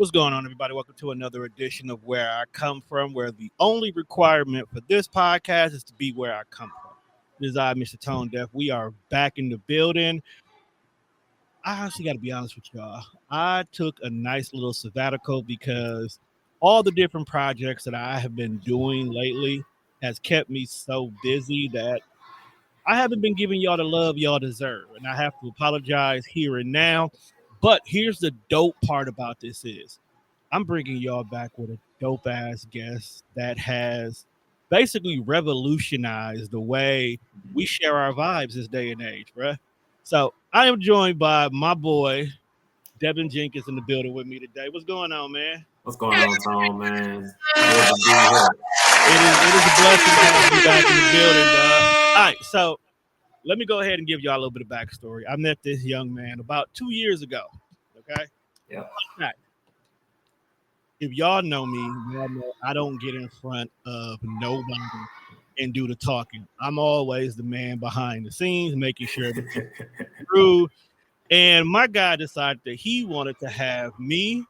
What's going on, everybody? Welcome to another edition of Where I Come From, where the only requirement for this podcast is to be where I come from. This is I, Mr. Tone Deaf. We are back in the building. I actually got to be honest with y'all. I took a nice little sabbatical because all the different projects that I have been doing lately has kept me so busy that I haven't been giving y'all the love y'all deserve. And I have to apologize here and now. But here's the dope part about this is I'm bringing y'all back with a dope ass guest that has basically revolutionized the way we share our vibes this day and age, bruh. So I am joined by my boy Devin Jenkins in the building with me today. What's going on, man? What's going on, Tom, man? Good to be here. It is a blessing to have you back in the building, dog. All right, so let me go ahead and give y'all a little bit of backstory. I met this young man about 2 years ago. Okay. Yeah. Right. If y'all know me, y'all know I don't get in front of nobody and do the talking. I'm always the man behind the scenes, making sure that it's through. And my guy decided that he wanted to have me,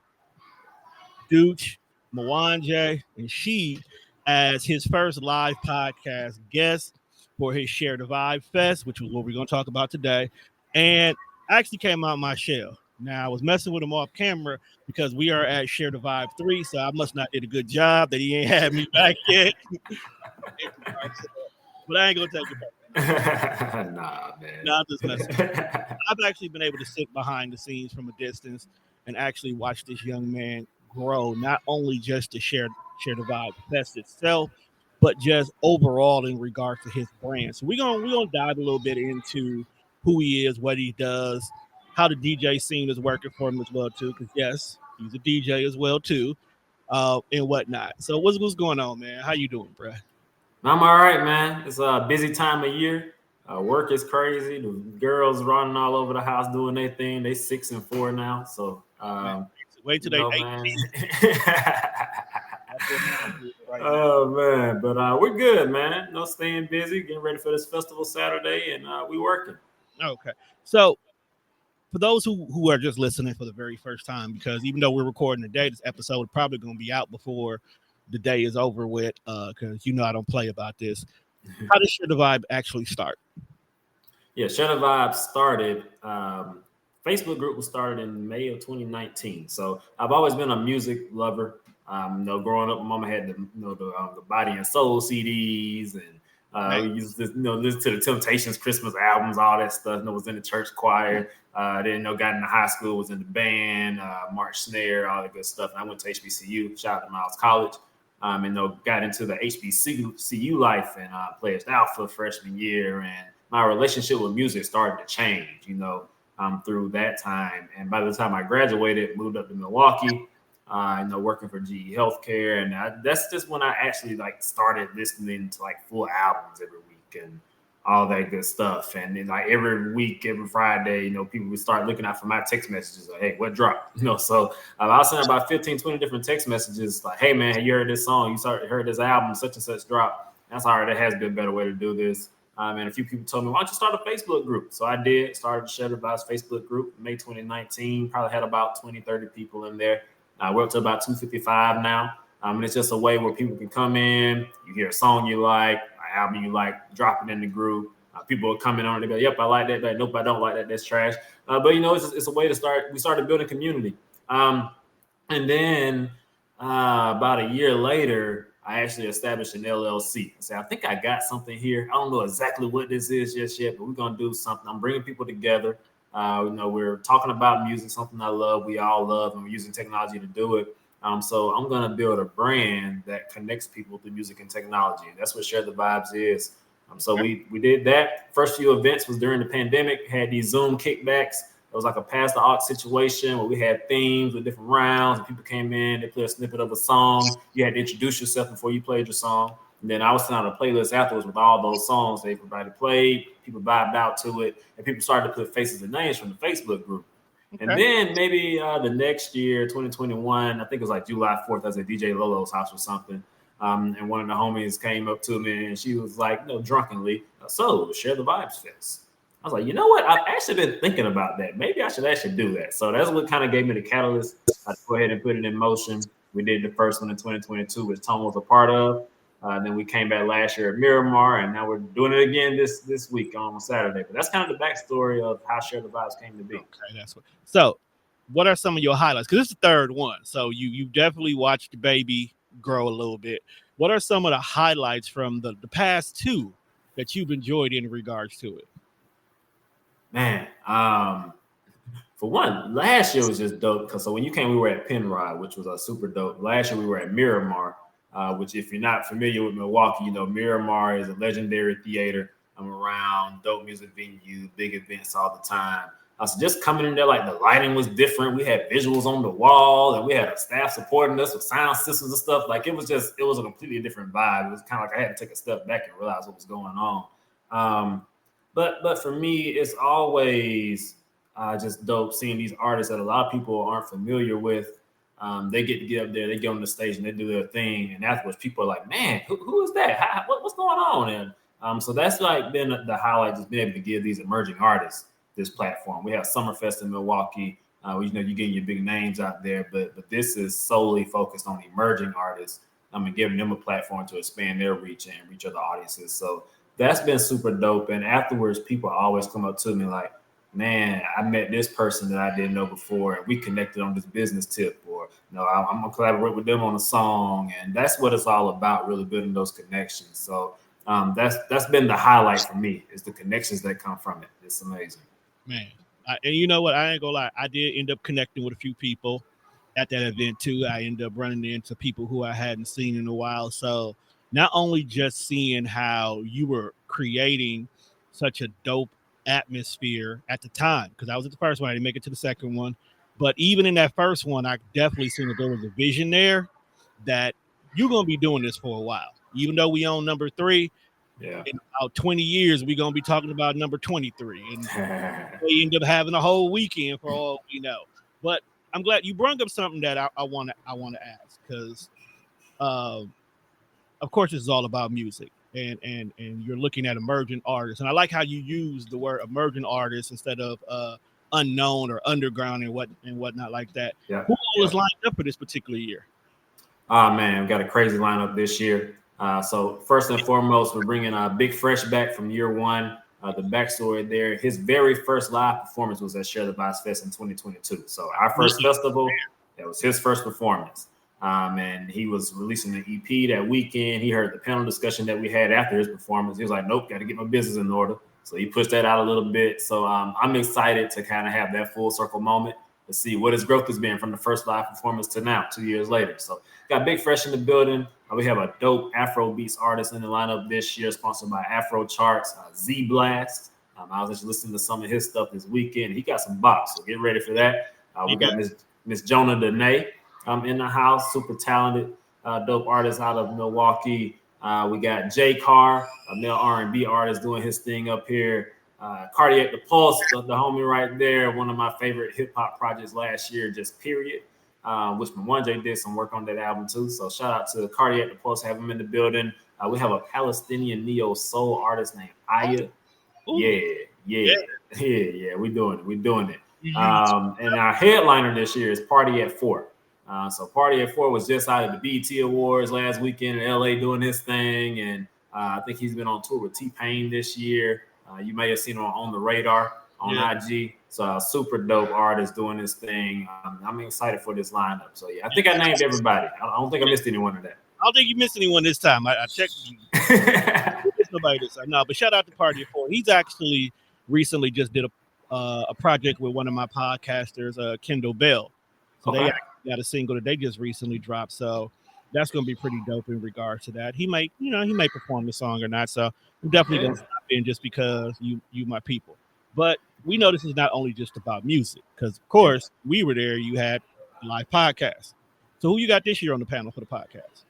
Dooch, Mwanje, and she as his first live podcast guest for his Share the Vibe Fest, which was what we're going to talk about today. And I actually came out my shell. Now, I was messing with him off camera because we are at Share the Vibe 3, so I must not did a good job that he ain't had me back yet. But I ain't going to take it back. Nah, man. Nah, I'm just messing. I've actually been able to sit behind the scenes from a distance and actually watch this young man grow, not only just to share the Vibe Fest itself, but just overall in regards to his brand. So we're gonna dive a little bit into who he is, what he does, how the DJ scene is working for him as well too. Because yes, he's a DJ as well too, and whatnot. So what's going on, man? How you doing, bro? I'm all right, man. It's a busy time of year. Work is crazy. The girls running all over the house doing their thing. They 6 and 4 now. So wait till they 18. Oh man, but we're good, man. No, staying busy, getting ready for this festival Saturday, and we working. Okay, so for those who are just listening for the very first time, because even though we're recording today, this episode is probably going to be out before the day is over with, because I don't play about this. How does Share the Vibe actually start? Yeah, Share the Vibe started. Facebook group was started in May of 2019. So I've always been a music lover. Growing up, my mama had the Body and Soul CDs, and we used to listen to the Temptations Christmas albums, all that stuff. Was in the church choir. Then got into high school, was in the band, March Snare, all that good stuff. And I went to HBCU, shout out to Miles College, and got into the HBCU life and pledged Alpha freshman year. And my relationship with music started to change, through that time. And by the time I graduated, moved up to Milwaukee. Working for GE Healthcare, and that's just when I actually started listening to full albums every week and all that good stuff. And then every week, every Friday, people would start looking out for my text messages. Like, hey, what dropped? So I was sending about 15, 20 different text messages. Like, hey man, you heard this song? You heard this album? Such and such drop. That's all right. There has been a better way to do this. And a few people told me, why don't you start a Facebook group? So I did. Started the Share the Vibe Facebook group in May 2019. Probably had about 20, 30 people in there. We're up to about 255 now. And it's just a way where people can come in, you hear a song you like, an album you like, drop it in the group. People will come in on it, they go, yep, I like that. Nope, I don't like that. That's trash. But it's a way to start. We started building community. And then about a year later, I actually established an LLC. I said, I think I got something here. I don't know exactly what this is just yet, but we're going to do something. I'm bringing people together. We're talking about music, something I love, we all love, and we're using technology to do it. So I'm going to build a brand that connects people through music and technology. And that's what Share the Vibes is. So we did that. First few events was during the pandemic, had these Zoom kickbacks. It was like a pass the aux situation where we had themes with different rounds, and people came in, they played a snippet of a song. You had to introduce yourself before you played your song. And then I was sending out a playlist afterwards with all those songs everybody played. People vibed out to it, and people started to put faces and names from the Facebook group. Okay. And then maybe the next year, 2021, I think it was July 4th, I was at DJ Lolo's house or something. And one of the homies came up to me, and she was like, drunkenly, so Share the Vibes Fest. I was like, you know what? I've actually been thinking about that. Maybe I should actually do that. So that's what kind of gave me the catalyst. I go ahead and put it in motion. We did the first one in 2022, which Tom was a part of. Then we came back last year at Miramar, and now we're doing it again this week on Saturday. But that's kind of the backstory of how Share the Vibes came to be. Okay, that's what. So, what are some of your highlights? Because this is the third one, so you definitely watched the baby grow a little bit. What are some of the highlights from the past two that you've enjoyed in regards to it? Man, for one, last year was just dope because so when you came, we were at Penrod, which was super dope. Last year we were at Miramar, which if you're not familiar with Milwaukee, you know Miramar is a legendary theater. I'm around dope music venue, big events all the time. So just coming in there, like the lighting was different. We had visuals on the wall, and we had a staff supporting us with sound systems and stuff. Like it was a completely different vibe. It was kind of like I had to take a step back and realize what was going on. But for me, it's always just dope seeing these artists that a lot of people aren't familiar with. They get up there, they get on the stage, and they do their thing. And afterwards, people are like, "Man, who is that? What's going on?" And so that's like been the highlight, just being able to give these emerging artists this platform. We have Summerfest in Milwaukee. You know, you're getting your big names out there, but this is solely focused on emerging artists. And giving them a platform to expand their reach and reach other audiences. So that's been super dope. And afterwards, people always come up to me like, man, I met this person that I didn't know before, and we connected on this business tip, or you know, I'm gonna collaborate with them on a song, and that's what it's all about, really building those connections. So that's been the highlight for me, is the connections that come from it. It's amazing, man. And you know what? I ain't gonna lie, I did end up connecting with a few people at that event too. I ended up running into people who I hadn't seen in a while. So not only just seeing how you were creating such a dope atmosphere at the time, because I was at the first one, I didn't make it to the second one, but even in that first one, I definitely seen that there was a vision there that you're gonna be doing this for a while. Even though we own number 3, yeah. in about 20 years, we're gonna be talking about number 23, and we end up having a whole weekend for all we know. But I'm glad you brought up something that I want to ask, because of course this is all about music, and you're looking at emerging artists, and I like how you use the word emerging artists instead of unknown or underground and whatnot like that. Yeah. Who was lined up for this particular year? Oh man, we've got a crazy lineup this year. So first and foremost, we're bringing Big Fresh back from year one. The backstory there, his very first live performance was at Share the Vibes Fest in 2022. So our first festival, that was his first performance. And he was releasing an EP that weekend. He heard the panel discussion that we had after his performance. He was like, nope, got to get my business in order. So he pushed that out a little bit. So I'm excited to kind of have that full circle moment to see what his growth has been from the first live performance to now, 2 years later. So got Big Fresh in the building. We have a dope Afro beats artist in the lineup this year, sponsored by Afro Charts, Z Blast. I was just listening to some of his stuff this weekend. He got some bops, so get ready for that. We got Miss Jonah Dene in the house, super talented, dope artist out of Milwaukee. We got Jay Carr, a male R&B artist, doing his thing up here. Cardiac the Pulse, the homie right there, one of my favorite hip hop projects last year, just period. Which Mwanje did some work on that album too. So shout out to Cardiac the Pulse, have him in the building. We have a Palestinian neo soul artist named Aya. Yeah. We're doing it. And our headliner this year is Party at 4. So Party at 4 was just out of the BET Awards last weekend in LA doing his thing, and I think he's been on tour with T-Pain this year. You may have seen him on the radar on IG. So super dope artist doing this thing. I'm excited for this lineup. So yeah, I think I named everybody. I don't think I missed anyone of that. I don't think you missed anyone this time. I checked you. There's nobody this time. No, but shout out to Party of 4. He's actually recently just did a project with one of my podcasters, Kendall Bell. So they got a single that they just recently dropped. So that's going to be pretty dope in regards to that. He might perform the song or not. So I'm definitely going to stop in just because you my people. But we know this is not only just about music, because of course we were there. You had a live podcast. So who you got this year on the panel for the podcast?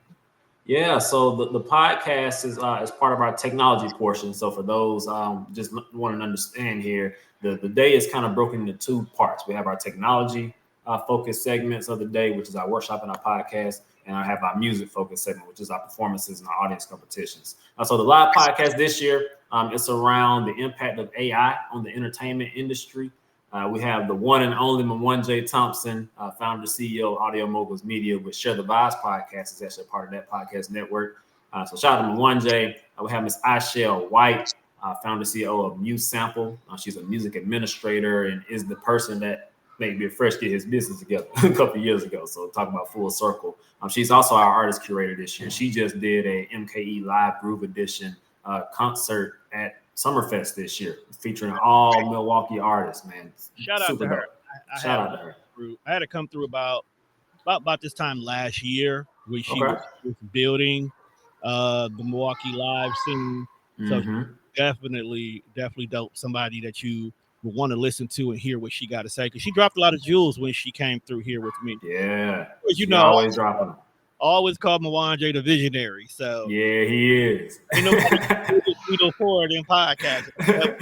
Yeah, so the podcast is part of our technology portion. So for those just wanting to understand here, the day is kind of broken into 2 parts. We have our technology focused segments of the day, which is our workshop and our podcast, and I have our music focused segment, which is our performances and our audience competitions. So the live podcast this year, It's around the impact of AI on the entertainment industry. We have the one and only Mwanje Thompson, founder, CEO of Audio Moguls Media, with Share the Vibes podcast. Is actually a part of that podcast network. So shout out to Mwanje. We have Miss Ishelle White, founder, CEO of Muse Sample. She's a music administrator and is the person that made Big Fresh get his business together a couple of years ago. So talk about full circle. She's also our artist curator this year. She just did a MKE Live Groove Edition concert at Summerfest this year, featuring all Milwaukee artists, man. Shout out to her. Shout out to her. I had to come through about this time last year when she was building the Milwaukee live scene. So definitely dope. Somebody that you would want to listen to and hear what she got to say, because she dropped a lot of jewels when she came through here with me. Yeah, you know, always dropping them. Always called Mwanje the visionary. So yeah, he is. Ain't nobody forward in podcasting.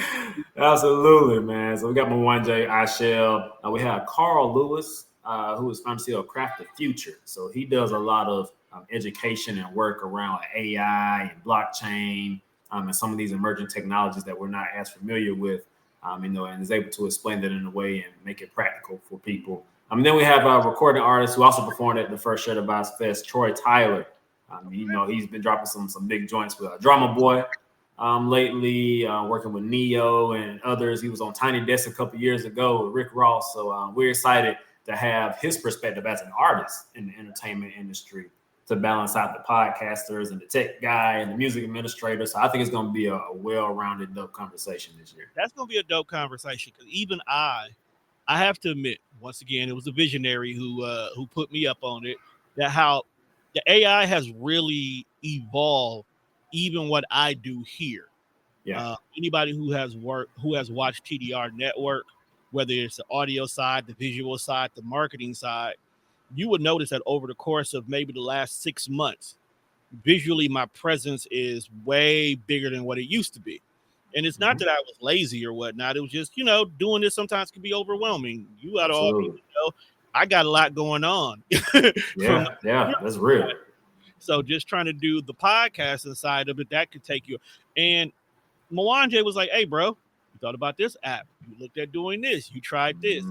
Absolutely, man. So we got Mwanje, Ishelle. We have Carl Lewis, who is founder CEO of Craft the Future. So he does a lot of education and work around AI and blockchain and some of these emerging technologies that we're not as familiar with. And is able to explain that in a way and make it practical for people. Then we have a recording artist who also performed at the first Share the Vibes Fest, Troy Tyler. He's been dropping some big joints with Drama Boy lately, working with Neo and others. He was on Tiny Desk a couple years ago with Rick Ross. So we're excited to have his perspective as an artist in the entertainment industry to balance out the podcasters and the tech guy and the music administrator. So I think it's going to be a well-rounded, dope conversation this year. That's going to be a dope conversation, because even I have to admit, once again, it was a visionary who put me up on it, that how the AI has really evolved even what I do here. Yeah. Anybody who has watched TDR Network, whether it's the audio side, the visual side, the marketing side, you would notice that over the course of maybe the last 6 months, visually my presence is way bigger than what it used to be. And it's not that I was lazy or whatnot. It was just, doing this sometimes can be overwhelming. You got all people I got a lot going on. Yeah, that's real. So just trying to do the podcasting side of it, that could take you. And Mwanje was like, hey, bro, you thought about this app. You looked at doing this. You tried this.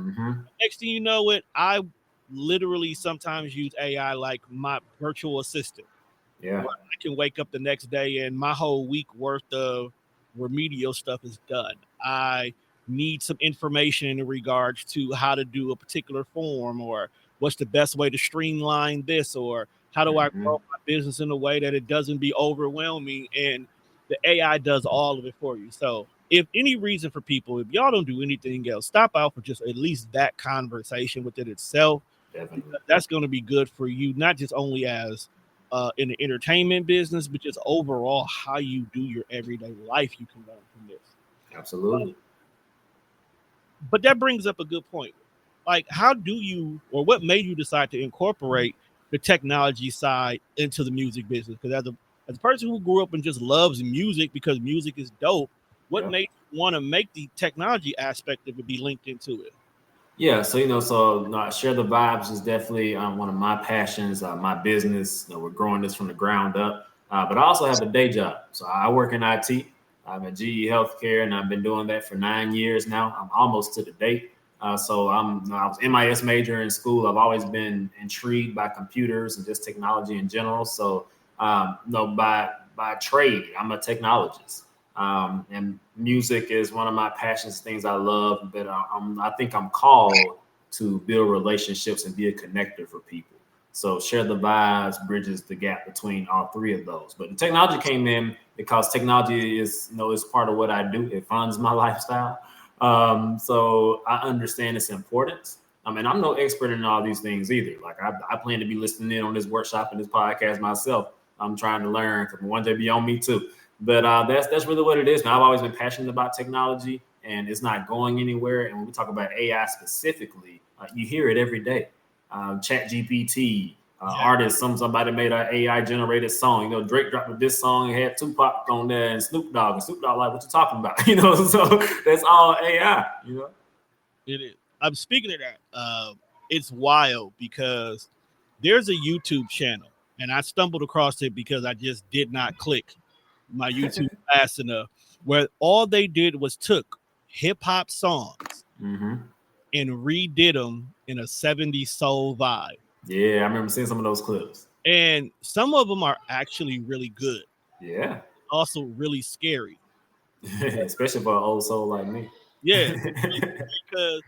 Next thing you know it, I literally sometimes use AI like my virtual assistant. Yeah. I can wake up the next day and my whole week worth of remedial stuff is done. I need some information in regards to how to do a particular form, or what's the best way to streamline this, or how do I grow my business in a way that it doesn't be overwhelming, and the AI does all of it for you. So if any reason for people, if y'all don't do anything else, stop out for just at least that conversation within itself. Definitely. That's going to be good for you, not just only as in the entertainment business, but just overall how you do your everyday life. You can learn from this. Absolutely. But that brings up a good point. Like, how do you, or what made you decide to incorporate the technology side into the music business? Because as a person who grew up and just loves music because music is dope, what made you want to make the technology aspect of it be linked into it? Yeah, so Share the Vibes is definitely one of my passions, my business. We're growing this from the ground up, but I also have a day job. So I work in IT. I'm at GE Healthcare, and I've been doing that for 9 years now. I'm almost to the date. I was MIS major in school. I've always been intrigued by computers and just technology in general. So by trade, I'm a technologist. And music is one of my passions, things I love, but I think I'm called to build relationships and be a connector for people. So Share the Vibes bridges the gap between all three of those. But the technology came in because technology is part of what I do. It funds my lifestyle. So I understand its importance. And I'm no expert in all these things either. Like I plan to be listening in on this workshop and this podcast myself. I'm trying to learn, because one day be on me too. But that's really what it is. Now, I've always been passionate about technology, and it's not going anywhere. And when we talk about AI specifically, you hear it every day. Chat GPT, artists, somebody made an AI generated song. Drake dropped this song and had Tupac on there and Snoop Dogg. And Snoop Dogg like, what you talking about? So that's all AI. It is. I'm speaking of that. It's wild because there's a YouTube channel, and I stumbled across it because I just did not click my YouTube fast enough, where all they did was took hip hop songs and redid them in a 70s soul vibe. Yeah, I remember seeing some of those clips. And some of them are actually really good. Yeah. Also really scary. Especially for an old soul like me. Yeah. Because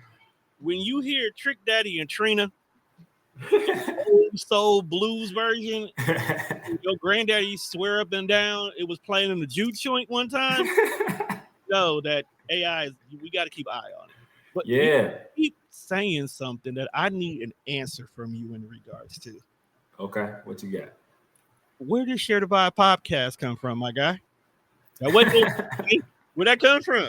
when you hear Trick Daddy and Trina, old soul blues version, your granddaddy swear up and down it was playing in the juke joint one time. No, that AI is, we got to keep an eye on it. But you keep saying something that I need an answer from you in regards to. Okay, what you got? Where did Share the Vibe podcast come from, my guy? Now, where that come from?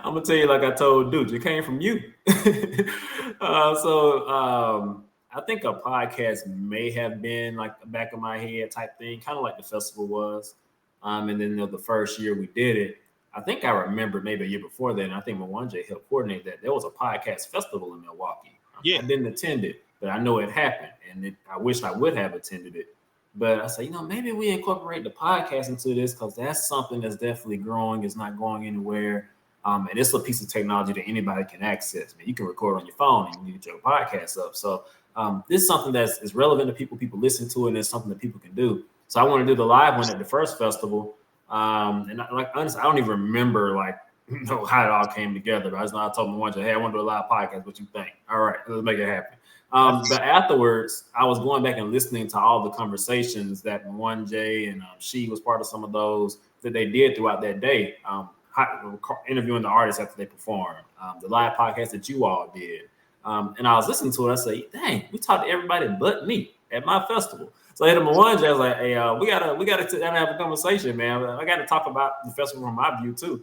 I'm gonna tell you like I told Dude, it came from you. I think a podcast may have been like the back of my head type thing, kind of like the festival was. And then the first year we did it, I think I remember maybe a year before that, and I think Mwanje helped coordinate that. There was a podcast festival in Milwaukee. I didn't attend it, but I know it happened, and I wish I would have attended it. But I said, maybe we incorporate the podcast into this because that's something that's definitely growing. It's not going anywhere. And it's a piece of technology that anybody can access. You can record on your phone and you get your podcast up. So this is something that's relevant to people. People listen to it, and it's something that people can do. So I want to do the live one at the first festival. And honestly, I don't even remember how it all came together. But I told them hey, I want to do a live podcast. What you think? All right, let's make it happen. But afterwards, I was going back and listening to all the conversations that Mwanje and she was part of some of those that they did throughout that day. Interviewing the artists after they performed, the live podcast that you all did. And I was listening to it. I said, dang, we talked to everybody but me at my festival. So I hit him Mwanje. I was like, hey, we gotta have a conversation, man. I got to talk about the festival from my view too.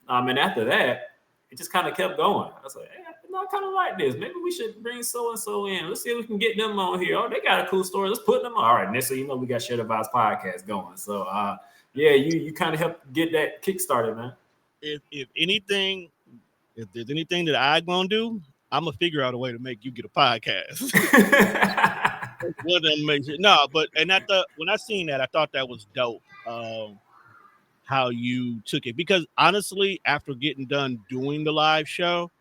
And after that, it just kind of kept going. I was like, hey, I kind of like this. Maybe we should bring so-and-so in. Let's see if we can get them on here. Oh, they got a cool story. Let's put them on. All right, next thing you know, we got Share the Vibes podcast going. So, you kind of helped get that kick started, man. If there's anything that I'm going to do, I'm going to figure out a way to make you get a podcast. When I seen that, I thought that was dope. How you took it, because honestly, after getting done doing the live show,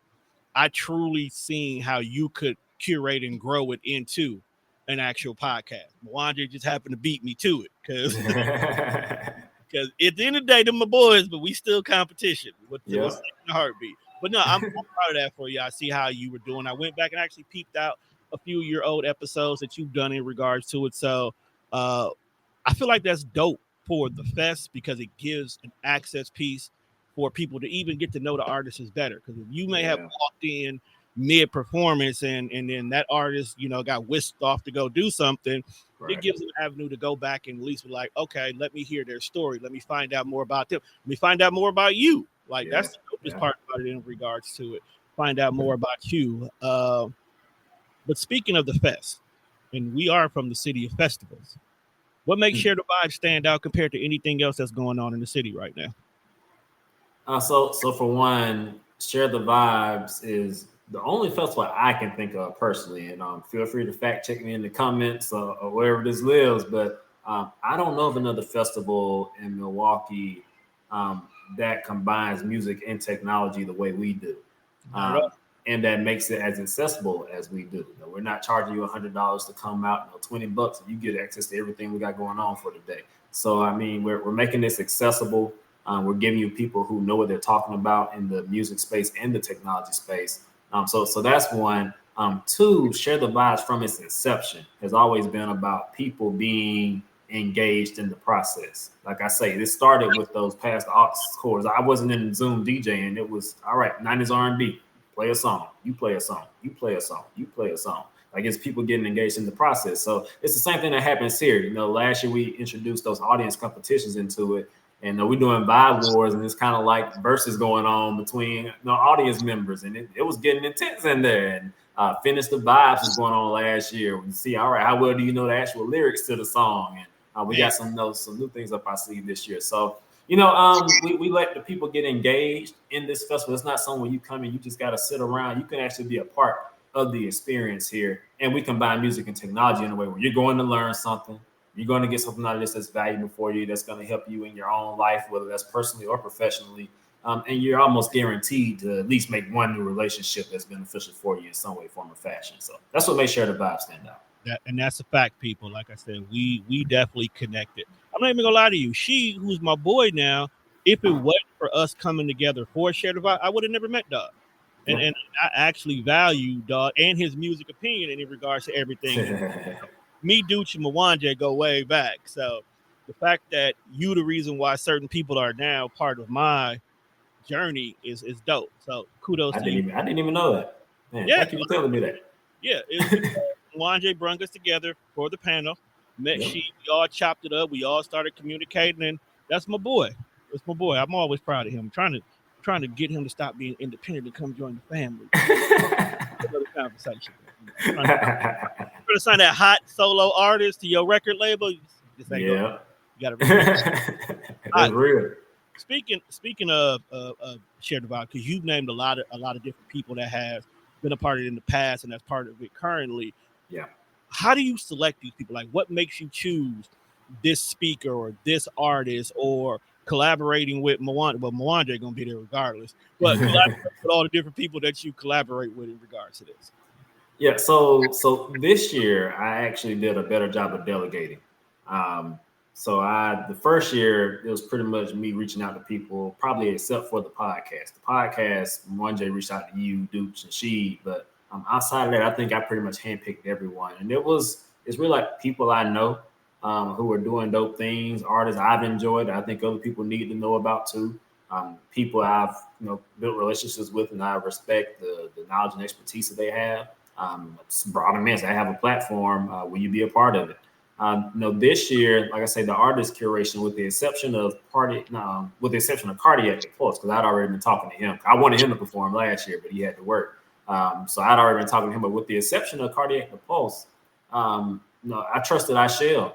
I truly seen how you could curate and grow it into an actual podcast. Mwanje just happened to beat me to it because at the end of the day, they're my boys, but we still competition with the heartbeat. But no, I'm proud of that for you. I see how you were doing. I went back and actually peeped out a few of your old episodes that you've done in regards to it. So I feel like that's dope for the fest because it gives an access piece for people to even get to know the artists is better. Because if you may have walked in mid-performance and then that artist, got whisked off to go do something, it gives an avenue to go back and at least be like, okay, let me hear their story. Let me find out more about them. Let me find out more about you. That's the dopest part about it in regards to it. Find out more about you. But speaking of the fest, and we are from the city of festivals, what makes Share the Vibe stand out compared to anything else that's going on in the city right now? So for one, Share the Vibes is the only festival I can think of personally, and feel free to fact check me in the comments or wherever this lives. But I don't know of another festival in Milwaukee that combines music and technology the way we do, and that makes it as accessible as we do. We're not charging you $100 to come out, $20, and you get access to everything we got going on for the day. So I mean, we're making this accessible. We're giving you people who know what they're talking about in the music space and the technology space. So that's one. Two, Share the Vibes from its inception has always been about people being engaged in the process. Like I say, this started with those past aux chords. I wasn't in Zoom DJing. It was, all right, 90s R&B, play a song, you play a song, you play a song, you play a song. Like it's people getting engaged in the process. So it's the same thing that happens here. Last year we introduced those audience competitions into it. And we're doing vibe wars, and it's kind of like verses going on between audience members, and it was getting intense in there. And Finish the Vibes was going on last year. We see, all right, how well do you know the actual lyrics to the song? And we got some new things up our sleeve this year. So we let the people get engaged in this festival. It's not something where you come in, you just got to sit around. You can actually be a part of the experience here, and we combine music and technology in a way where you're going to learn something. You're going to get something out of this that's valuable for you, that's going to help you in your own life, whether that's personally or professionally. And you're almost guaranteed to at least make one new relationship that's beneficial for you in some way, form, or fashion. So that's what makes Share the Vibe stand out. And that's a fact, people. Like I said, we definitely connected. I'm not even gonna lie to you. She, who's my boy now, if it wasn't for us coming together for Share the Vibe, I would have never met Dog. And I actually value Dog and his music opinion in regards to everything. Me, Dooch, and Mwanje go way back. So the fact that you the reason why certain people are now part of my journey is dope. So kudos to you. I didn't even know that. Man, Yeah, thank you for telling me that. yeah. Mwanje brung us together for the panel. Met Yep. we all chopped it up. We all started communicating, and that's my boy. That's my boy. I'm always proud of him. I'm trying to get him to stop being independent and come join the family. Another conversation. Trying to sign that hot solo artist to your record label. This ain't Yeah. You gotta That's real. Speaking of Share the Vibe, because you've named a lot of different people that have been a part of it in the past and that's part of it currently. Yeah. How do you select these people? Like, what makes you choose this speaker or this artist or collaborating with Mwanje? Well, Mwanje gonna be there regardless, but collaborate with all the different people that you collaborate with in regards to this. Yeah, so this year I actually did a better job of delegating. So the first year it was pretty much me reaching out to people, probably except for the podcast. The podcast, one J reached out to you, Dooch, and she, but outside of that, I think I pretty much handpicked everyone, and it's really like people I know who are doing dope things, artists I've enjoyed, I think other people need to know about too. People I've built relationships with, and I respect the knowledge and expertise that they have. Brought them in. So I have a platform. Will you be a part of it? This year, like I say, the artist curation, with the exception of Cardiac Pulse, because I'd already been talking to him. I wanted him to perform last year, but he had to work. So I'd already been talking to him. But with the exception of Cardiac Pulse, I trusted Ishelle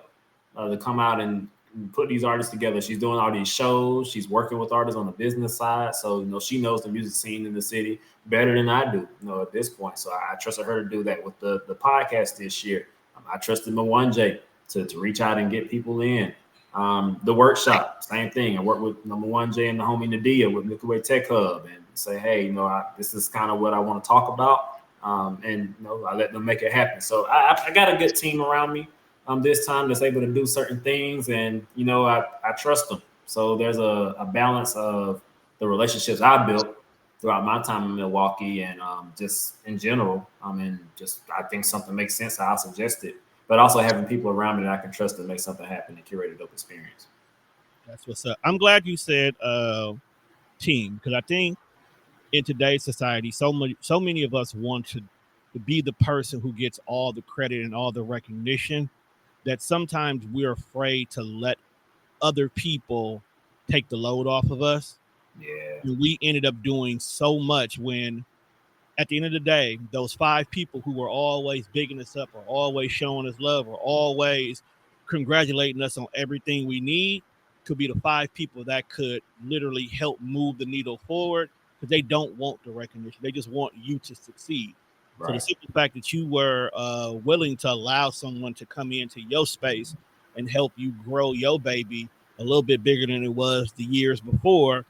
to come out and put these artists together. She's doing all these shows. She's working with artists on the business side. So, she knows the music scene in the city better than I do, at this point. So I trusted her to do that. With the podcast this year, I trusted Mwanje to reach out and get people in. The workshop, same thing. I worked with Mwanje and the homie Nadia with Milky Way Tech Hub and say, hey, this is kind of what I want to talk about. And I let them make it happen. So I got a good team around me this time that's able to do certain things, and I trust them. So there's a balance of the relationships I built throughout my time in Milwaukee, and just in general, and just I think something makes sense, I'll suggest it. But also having people around me that I can trust to make something happen and curate a dope experience. That's what's up. I'm glad you said team, because I think in today's society, so many of us want to be the person who gets all the credit and all the recognition, that sometimes we're afraid to let other people take the load off of us. Yeah. And we ended up doing so much when, at the end of the day, those 5 people who were always bigging us up or always showing us love or always congratulating us on everything we need could be the 5 people that could literally help move the needle forward, because they don't want the recognition. They just want you to succeed. Right. So the simple fact that you were willing to allow someone to come into your space and help you grow your baby a little bit bigger than it was the years before,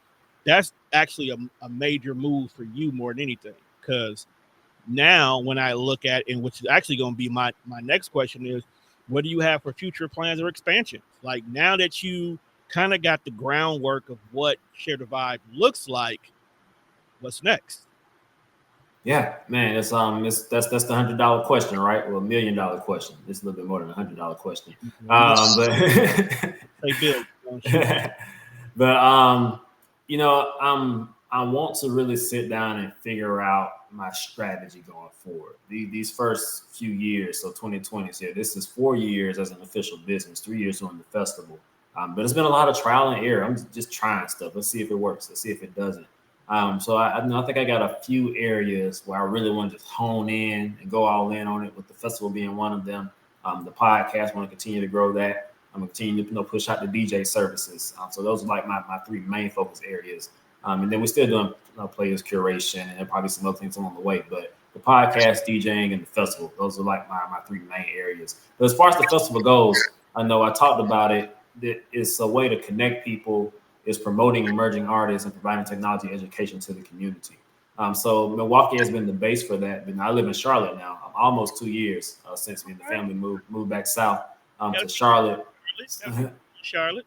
that's actually a major move for you more than anything. Because now when I look at, and which is actually going to be my next question is, what do you have for future plans or expansions? Like, now that you kind of got the groundwork of what Share the Vibe looks like, what's next? Yeah, man, that's the $100 question, right? Well, $1 million question. It's a little bit more than $100 question. But they build. But I want to really sit down and figure out my strategy going forward. These first few years, so 2020, so this is 4 years as an official business, 3 years doing the festival. But it's been a lot of trial and error. I'm just trying stuff. Let's see if it works. Let's see if it doesn't. So I think I got a few areas where I really want to just hone in and go all in on it, with the festival being one of them. The podcast, want to continue to grow that. I'm going to continue to push out the DJ services. So those are like my 3 main focus areas. And then we're still doing players curation and probably some other things along the way. But the podcast, DJing, and the festival, those are like my 3 main areas. But as far as the festival goes, I know I talked about it. That it's a way to connect people. Is promoting emerging artists and providing technology education to the community. So Milwaukee has been the base for that. But I live in Charlotte now. Almost 2 years since me and the family moved back south to Charlotte. Charlotte.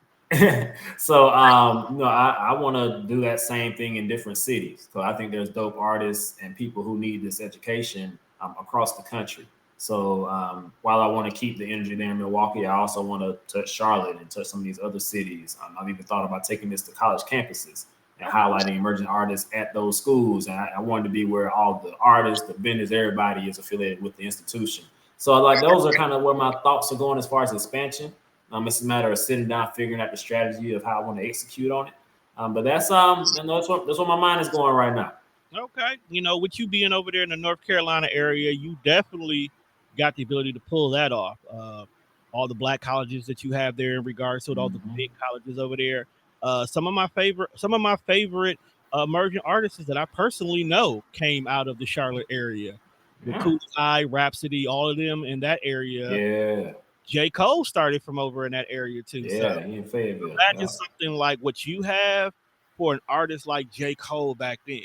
So I want to do that same thing in different cities. So I think there's dope artists and people who need this education across the country. So while I want to keep the energy there in Milwaukee, I also want to touch Charlotte and touch some of these other cities. I've even thought about taking this to college campuses and highlighting emerging artists at those schools. And I wanted to be where all the artists, the vendors, everybody is affiliated with the institution. So like those are kind of where my thoughts are going as far as expansion. It's a matter of sitting down, figuring out the strategy of how I want to execute on it. But that's what my mind is going right now. Okay, with you being over there in the North Carolina area, you definitely got the ability to pull that off. All the black colleges that you have there in regards to all the big colleges over there. Some of my favorite emerging artists that I personally know came out of the Charlotte area. The Cool Eye, Rhapsody, all of them in that area. Yeah. J. Cole started from over in that area too. Yeah, So he in Fayetteville. imagine something like what you have for an artist like J. Cole back then.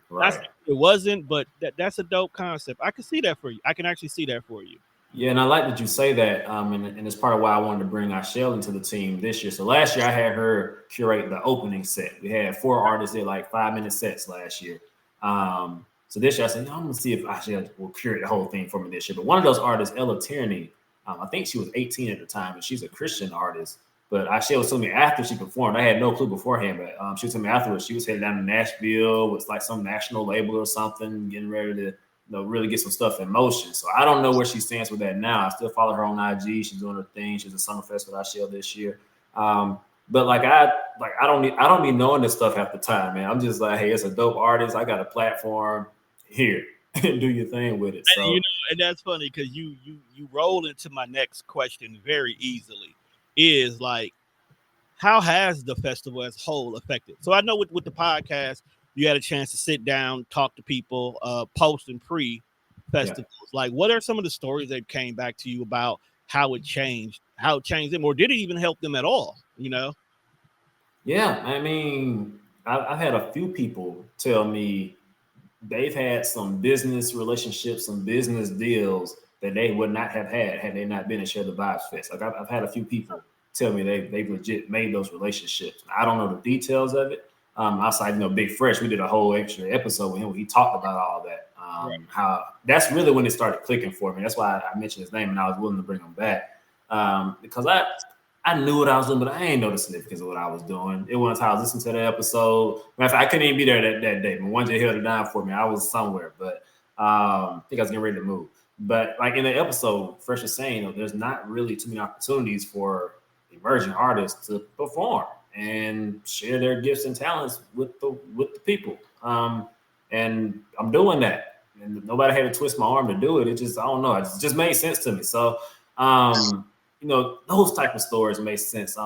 Right. It wasn't, but that's a dope concept. I can see that for you. I can actually see that for you. Yeah, and I like that you say that, and it's part of why I wanted to bring Ashell into the team this year. So last year I had her curate the opening set. We had 4 artists did like 5-minute sets last year. So this year I said, I'm gonna see if Ashell will curate the whole thing for me this year. But one of those artists, Ella Tierney, I think she was 18 at the time, and she's a Christian artist. But Ashell was telling me after she performed, I had no clue beforehand, but she was telling me afterwards she was headed down to Nashville with like some national label or something, getting ready to really get some stuff in motion. So I don't know where she stands with that now. I still follow her on IG. She's doing her thing. She's at Summerfest with Ashell this year. But I don't need knowing this stuff half the time, man. I'm just like, hey, it's a dope artist. I got a platform here. Do your thing with it. So and that's funny because you roll into my next question very easily. Is like, how has the festival as a whole affected? So I know with the podcast, you had a chance to sit down, talk to people, post and pre-festivals. Yeah. Like, what are some of the stories that came back to you about how it changed them, or did it even help them at all? Yeah, I mean, I've had a few people tell me they've had some business relationships, some business deals that they would not have had they not been at Share the Vibes Fest. Like I've had a few people tell me they've legit made those relationships. I don't know the details of it. Outside, Big Fresh, we did a whole extra episode with him where he talked about all that. Right. How that's really when it started clicking for me. That's why I mentioned his name and I was willing to bring him back. Because I knew what I was doing, but I ain't know the significance of what I was doing. It was how I was listening to the episode. Matter of fact, I couldn't even be there that day. But one day held it down for me. I was somewhere, but I think I was getting ready to move. But like in the episode, Fresh was saying, there's not really too many opportunities for emerging artists to perform and share their gifts and talents with the people. And I'm doing that. And nobody had to twist my arm to do it. It just, I don't know. It just made sense to me. So, those type of stories make sense.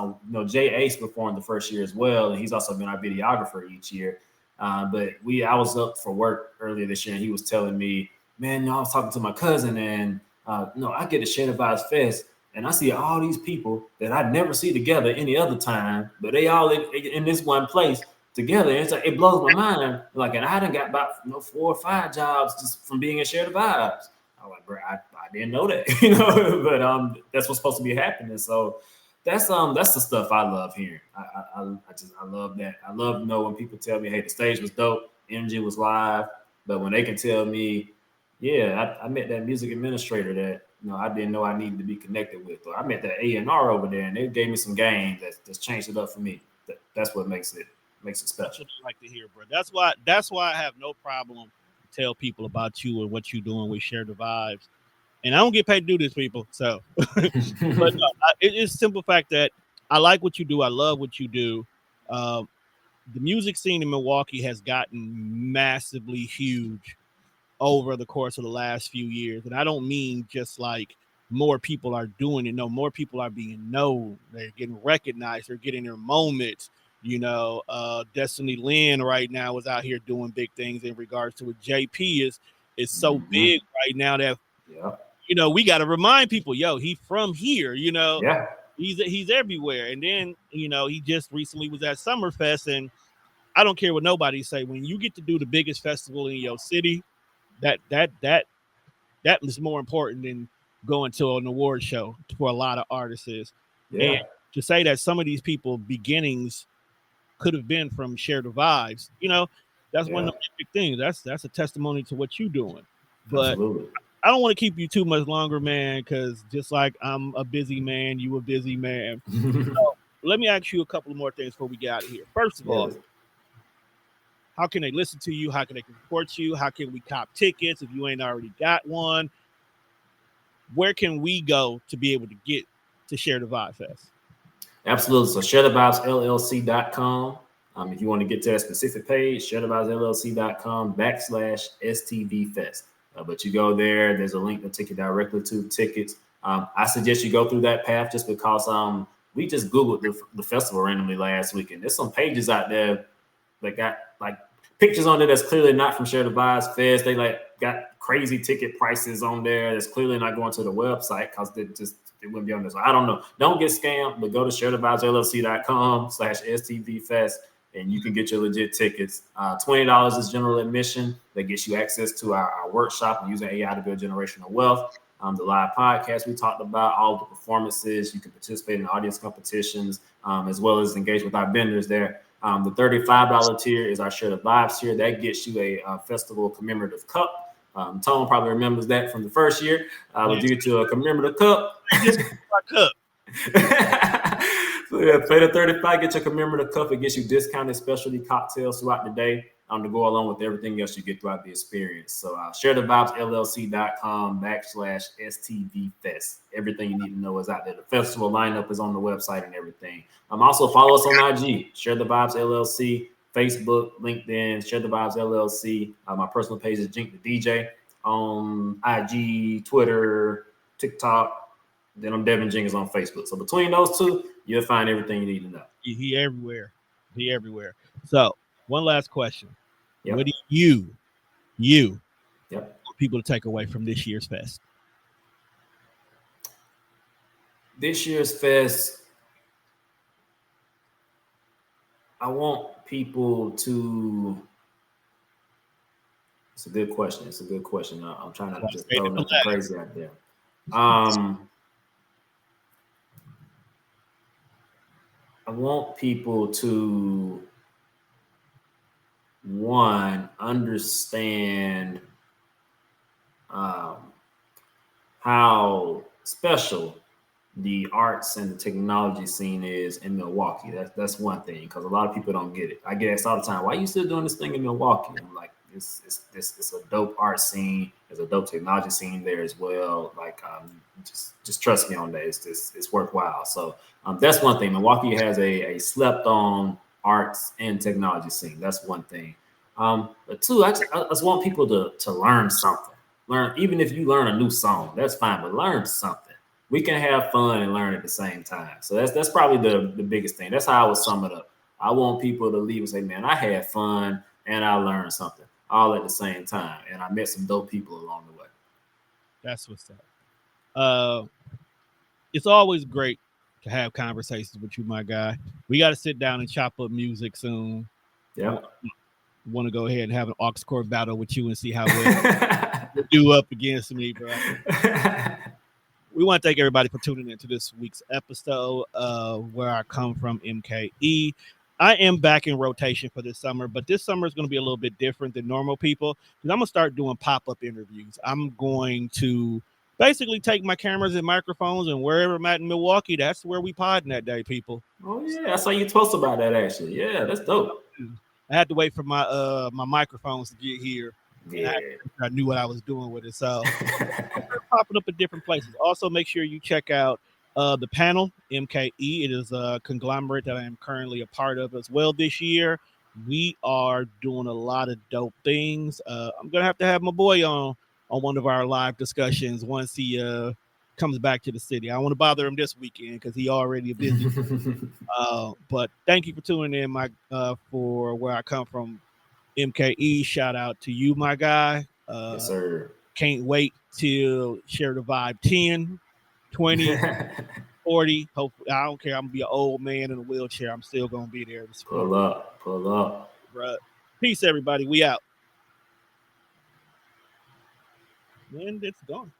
Jay Ace performed the first year as well, and he's also been our videographer each year. But I was up for work earlier this year, and he was telling me, man, I was talking to my cousin, and I get to Share the Vibes Fest, and I see all these people that I never see together any other time, but they all in this one place together. And it's like, it blows my mind. Like, and I done got about 4 or 5 jobs just from being at Share the Vibes. I'm like, bro, I didn't know that, but that's what's supposed to be happening. So that's the stuff I love hearing. I love that. I love when people tell me, hey, the stage was dope, energy was live, but when they can tell me, yeah, I met that music administrator that I didn't know I needed to be connected with, or I met that A&R over there and they gave me some game that's changed it up for me. That's what makes it special. That's what I like to hear, bro. That's why I have no problem tell people about you and what you're doing with Share the Vibes. And I don't get paid to do this, people. So, but no, it's a simple fact that I like what you do. I love what you do. The music scene in Milwaukee has gotten massively huge over the course of the last few years. And I don't mean just like more people are doing it. No, more people are being known. They're getting recognized. They're getting their moments. Destiny Lynn right now is out here doing big things in regards to what JP is so big right now that we got to remind people, yo, he from here, Yeah. he's everywhere. And then, he just recently was at Summerfest, and I don't care what nobody say. When you get to do the biggest festival in your city, that is more important than going to an award show for a lot of artists. Yeah. And to say that some of these people beginnings could have been from Share the Vibes, that's one of the big things. That's a testimony to what you're doing. But Absolutely. I don't want to keep you too much longer, man, because just like I'm a busy man, you a busy man. So let me ask you a couple more things before we get out of here. First of all, how can they listen to you? How can they support you? How can we cop tickets if you ain't already got one? Where can we go to be able to get to Share the Vibe Fest? Absolutely. So sharethevibesllc.com. If you want to get to that specific page, sharethevibesllc.com/STV Fest. But you go there, there's a link to take you directly to tickets. I suggest you go through that path just because we just Googled the festival randomly last week, and there's some pages out there that got like pictures on there that's clearly not from Share the Vibes Fest. They got crazy ticket prices on there that's clearly not going to the website because it wouldn't be on this. So I don't know. Don't get scammed, but go to sharethevibesllc.com/STV Fest and you can get your legit tickets. $20 is general admission. That gets you access to our workshop and using AI to build generational wealth. The live podcast we talked about, all the performances. You can participate in audience competitions, as well as engage with our vendors there. The $35 tier is our Share the Vibes tier. That gets you a festival commemorative cup. Tone probably remembers that from the first year. We'll do to a commemorative cup. cup. So yeah, pay the $35, get your commemorative cup. It gets you discounted specialty cocktails throughout the day to go along with everything else you get throughout the experience. So sharethevibesllc.com/STV Fest. Everything you need to know is out there. The festival lineup is on the website and everything. Also follow us on IG, Share the Vibes LLC, Facebook, LinkedIn, Share the Vibes LLC. My personal page is Jenk the DJ on IG, Twitter, TikTok. Then I'm Devin Jenkins on Facebook. So between those two, you'll find everything you need to know. He everywhere. He everywhere. So one last question. Yep. What do you want people to take away from this year's fest? This year's fest, I want people to. It's a good question. I'm trying not to just throw nothing crazy out there. I want people to, one, understand how special the arts and the technology scene is in Milwaukee. That's one thing, because a lot of people don't get it. I get asked all the time, why are you still doing this thing in Milwaukee? I'm like, it's a dope art scene. There's a dope technology scene there as well. Like, just trust me on that. It's worthwhile. So that's one thing. Milwaukee has a slept on arts and technology scene. That's one thing. But two, I just want people to learn something. Even if you learn a new song, that's fine, but learn something. We can have fun and learn at the same time. So that's probably the biggest thing. That's how I would sum it up. I want people to leave and say, man, I had fun and I learned something all at the same time. And I met some dope people along the way. That's what's up. It's always great to have conversations with you, my guy. We got to sit down and chop up music soon. Yeah. Want to go ahead and have an aux cord battle with you and see how we'll do up against me, bro. We want to thank everybody for tuning into this week's episode of Where I Come From MKE. I am back in rotation for this summer, but this summer is going to be a little bit different than normal people because I'm going to start doing pop-up interviews. I'm going to basically take my cameras and microphones, and wherever I'm at in Milwaukee, that's where we podding that day, people. Oh, yeah. I saw you post about that, actually. Yeah, that's dope. I had to wait for my my microphones to get here. Yeah. I knew what I was doing with it. So popping up at different places. Also, make sure you check out the panel, MKE. It is a conglomerate that I am currently a part of as well this year. We are doing a lot of dope things. I'm going to have my boy on one of our live discussions once he comes back to the city. I don't want to bother him this weekend because he already busy. But thank you for tuning in, for Where I Come From MKE. Shout out to you, my guy. Yes, sir. Can't wait till Share the Vibe 10, 20, 40. Hopefully, I don't care. I'm gonna be an old man in a wheelchair. I'm still gonna be there to support. Pull up. Bruh. Peace, everybody. We out. And it's gone.